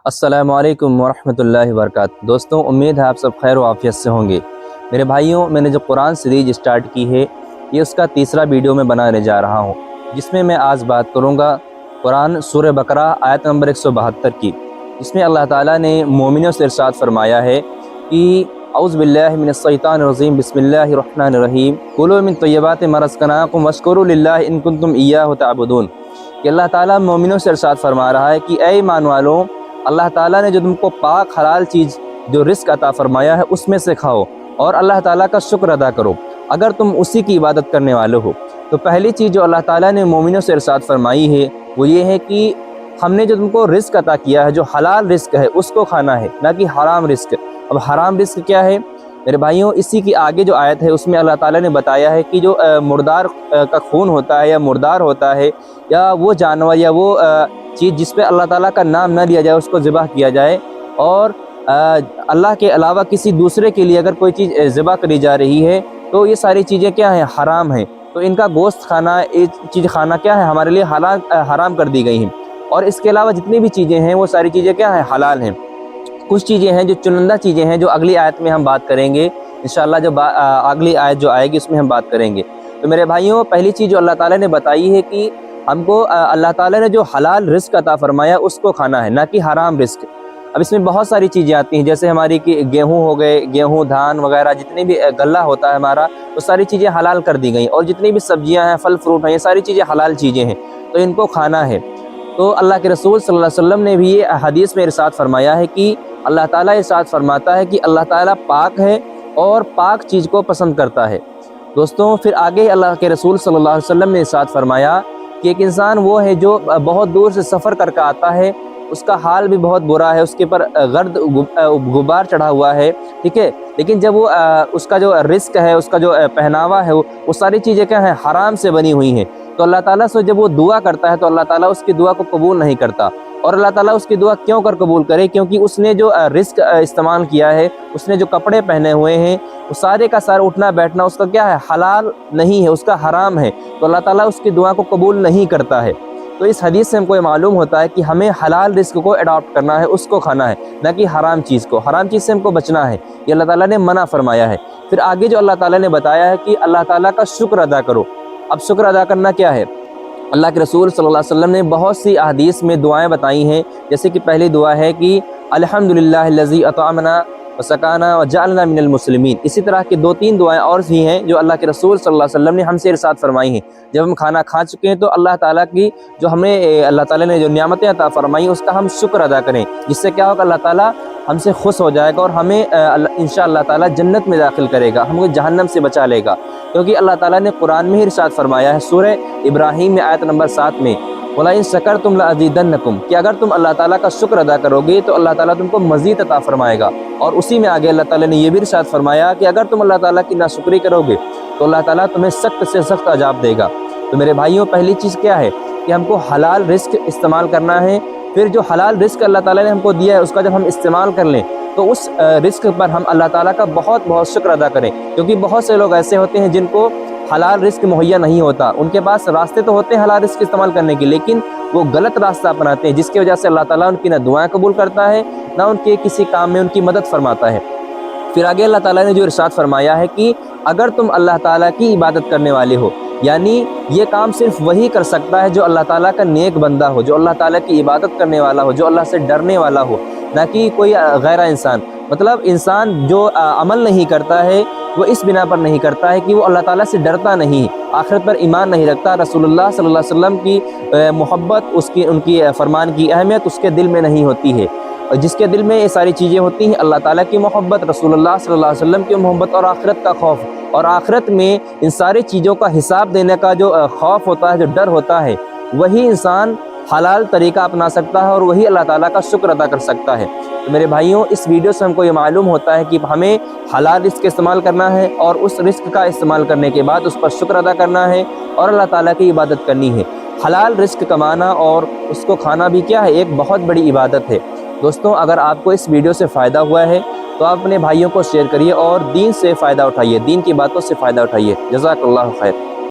अस्सलामु अलैकुम वरहमतुल्लाहि वबरकातुहू। दोस्तों, उम्मीद है आप सब खैर व आफियत से होंगे। मेरे भाइयों, मैंने जो कुरान सीरीज स्टार्ट की है, ये उसका तीसरा वीडियो मैं बनाने जा रहा हूँ, जिसमें मैं आज बात करूँगा कुरान सूरह बकरा आयत नंबर 172 की। इसमें अल्लाह ताला ने मोमिनों से इरशाद फरमाया है कि औज़ु बिल्लाहि मिनश शैतानिर रजीम बिस्मिल्लाहिर रहमानिर रहीम कुलू मिन तय्यबाति मा रज़क़नाकुम वश्कुरू लिल्लाहि इन कुंतुम इय्याहु तअबुदून। कि अल्लाह ताला मोमिनों से इरशाद फरमा रहा है कि ऐ ईमान वालों, अल्लाह ताला ने जो तुमको पाक हलाल चीज़ जो रिस्क अता फरमाया है उसमें से खाओ और अल्लाह ताला का शुक्र अदा करो अगर तुम उसी की इबादत करने वाले हो। तो पहली चीज़ जो अल्लाह ताला ने मोमिनों से इरशाद फरमाई है वो ये है कि हमने जो तुमको रिस्क अता किया है, जो हलाल रिस्क है उसको खाना है, ना कि हराम रिस्क। अब हराम रिस्क क्या है मेरे भाइयों? इसी की आगे जो आयत है उसमें अल्लाह ताला ने बताया है कि जो मुर्दार का खून होता है या मुर्दार होता है या वो जानवर या वो चीज़ जिस पे अल्लाह ताला का नाम न लिया जाए उसको ज़िबह किया जाए, और अल्लाह के अलावा किसी दूसरे के लिए अगर कोई चीज़ ज़िबह करी जा रही है तो ये सारी चीज़ें क्या हैं? हराम हैं। तो इनका गोश्त खाना, ये चीज़ खाना क्या है? हमारे लिए हराम कर दी गई हैं। और इसके अलावा जितनी भी चीज़ें हैं वो सारी चीज़ें क्या हैं? हलाल हैं। कुछ चीज़ें हैं जो चुनिंदा चीज़ें हैं जो अगली आयत में हम बात करेंगे इंशाअल्लाह। जो अगली आयत जो आएगी उसमें हम बात करेंगे। तो मेरे भाइयों, पहली चीज़ जो अल्लाह ताला ने बताई है कि हमको अल्लाह ताला ने जो हलाल रिस्क अता फरमाया उसको खाना है, ना कि हराम रिस्क। अब इसमें बहुत सारी चीज़ें आती हैं, जैसे हमारी कि गेहूँ हो गए, गेहूँ धान वगैरह जितने भी गल्ला होता है हमारा, वो सारी चीज़ें हलाल कर दी गई। और जितनी भी सब्जियां हैं, फल फ्रूट हैं, ये सारी चीज़ें हलाल चीज़ें हैं, तो इनको खाना है। तो अल्लाह के रसूल सल्लल्लाहु अलैहि वसल्लम ने भी ये हदीस में इरशाद फरमाया है कि अल्लाह ताला इरशाद फरमाता है कि अल्लाह ताला पाक है और पाक चीज़ को पसंद करता है। दोस्तों, फिर आगे अल्लाह के रसूल सल्लल्लाहु अलैहि वसल्लम ने इरशाद फरमाया कि एक इंसान वो है जो बहुत दूर से सफ़र करके आता है, उसका हाल भी बहुत बुरा है, उसके पर गर्द गुबार चढ़ा हुआ है, ठीक है। लेकिन जब वो उसका जो रिस्क है, उसका जो पहनावा है, वो सारी चीज़ें क्या हैं? हराम से बनी हुई हैं। तो अल्लाह ताला से जब वो दुआ करता है तो अल्लाह ताला उसकी दुआ को कबूल नहीं करता। और अल्लाह ताला उसकी दुआ क्यों कर कबूल करे? क्योंकि उसने जो रिस्क इस्तेमाल किया है, उसने जो कपड़े पहने हुए हैं, वो सारे का सारा उठना बैठना उसका क्या है? हलाल नहीं है, उसका हराम है। तो अल्लाह ताला उसकी दुआ को कबूल नहीं करता है। तो इस हदीस से हमको ये मालूम होता है कि हमें हलाल रिस्क को अडॉप्ट करना है, उसको खाना है, ना कि हराम चीज़ को। हराम चीज़ से हमको बचना है, ये अल्लाह ताला ने मना फरमाया है। फिर आगे जो अल्लाह ताला ने बताया है कि अल्लाह ताला का शुक्र अदा करो। अब शुक्र अदा करना क्या है? अल्लाह के रसूल सल्लल्लाहु अलैहि वसल्लम ने बहुत सी अहादीस में दुआएं बताई हैं। जैसे कि पहली दुआ है कि अल्हम्दुलिल्लाहिल्लज़ी अतअमना व सकाना व जअलना मिनल मुस्लिमीन। इसी तरह की 2-3 दुआएं और भी हैं जो अल्लाह के रसूल सल्लल्लाहु अलैहि वसल्लम ने हमसे इरशाद फरमाई हैं। जब हम खाना खा चुके हैं तो अल्लाह ताला की जो हमें अल्लाह ताला ने जो नियामतें अता फरमाई उसका हम शुक्र अदा करें, जिससे क्या होगा? अल्लाह ताला हमसे खुश हो जाएगा और हमें इंशाअल्लाह ताला जन्नत में दाखिल करेगा, हमको जहन्नम से बचा लेगा। क्योंकि अल्लाह ताला ने कुरान में ही इरशाद फरमाया है सूरह इब्राहीम में आयत नंबर 7 में, वला इन शकरतुम लअज़ीदन्नकुम, कि अगर तुम अल्लाह ताला का शुक्र अदा करोगे तो अल्लाह ताला तुमको मज़ीद अता फरमाएगा। और उसी में आगे अल्लाह ताला ने ये भी इरशाद फरमाया कि अगर तुम अल्लाह ताला की नाशुक्री करोगे तो अल्लाह ताला तुम्हें सख्त से सख्त अजाब देगा। तो मेरे भाइयों, पहली चीज़ क्या है कि हमको हलाल रिस्क इस्तेमाल करना है। फिर जो हलाल रिस्क अल्लाह ताला ने हमको दिया है उसका जब हम इस्तेमाल कर लें तो उस रिस्क पर हम अल्लाह ताला का बहुत बहुत शुक्र अदा करें। क्योंकि बहुत से लोग ऐसे होते हैं जिनको हलाल रिस्क मुहैया नहीं होता, उनके पास रास्ते तो होते हैं हलाल रिस्क इस्तेमाल करने के, लेकिन वो गलत रास्ता अपनाते हैं, जिसकी वजह से अल्लाह ताला उनकी ना दुआएं कबूल करता है, ना उनके किसी काम में उनकी मदद फरमाता है। फिर आगे अल्लाह ताला ने जो इरशाद फरमाया है कि अगर तुम अल्लाह ताला की इबादत करने वाले हो, यानी ये काम सिर्फ वही कर सकता है जो अल्लाह ताला का नेक बंदा हो, जो अल्लाह ताला की इबादत करने वाला हो, जो अल्लाह से डरने वाला हो, ना कि कोई गैरा इंसान। मतलब इंसान जो अमल नहीं करता है वो इस बिना पर नहीं करता है कि वो अल्लाह ताला से डरता नहीं, आखिरत पर ईमान नहीं रखता, रसूलुल्लाह सल्लल्लाहु अलैहि वसल्लम की मोहब्बत, उसकी उनकी फरमान की अहमियत उसके दिल में नहीं होती है। और जिसके दिल में ये सारी चीज़ें होती हैं, अल्लाह ताला की मोहब्बत, रसूलुल्लाह सल्लल्लाहु अलैहि वसल्लम की मोहब्बत और आखिरत का खौफ, और आखिरत में इन सारी चीज़ों का हिसाब देने का जो खौफ होता है, जो डर होता है, वही इंसान हलाल तरीका अपना सकता है और वही अल्लाह ताला का शुक्र अदा कर सकता है। तो मेरे भाइयों, इस वीडियो से हमको ये मालूम होता है कि हमें हलाल रिस्क इस्तेमाल करना है और उस रिस्क का इस्तेमाल करने के बाद उस पर शुक्र अदा करना है और अल्लाह ताला की इबादत करनी है। हलाल रिस्क कमाना और उसको खाना भी क्या है? एक बहुत बड़ी इबादत है। दोस्तों, अगर आपको इस वीडियो से फ़ायदा हुआ है तो आप अपने भाइयों को शेयर करिए और दीन से फ़ायदा उठाइए, दीन की बातों से फ़ायदा उठाइए। जज़ाकल्लाहु खैर।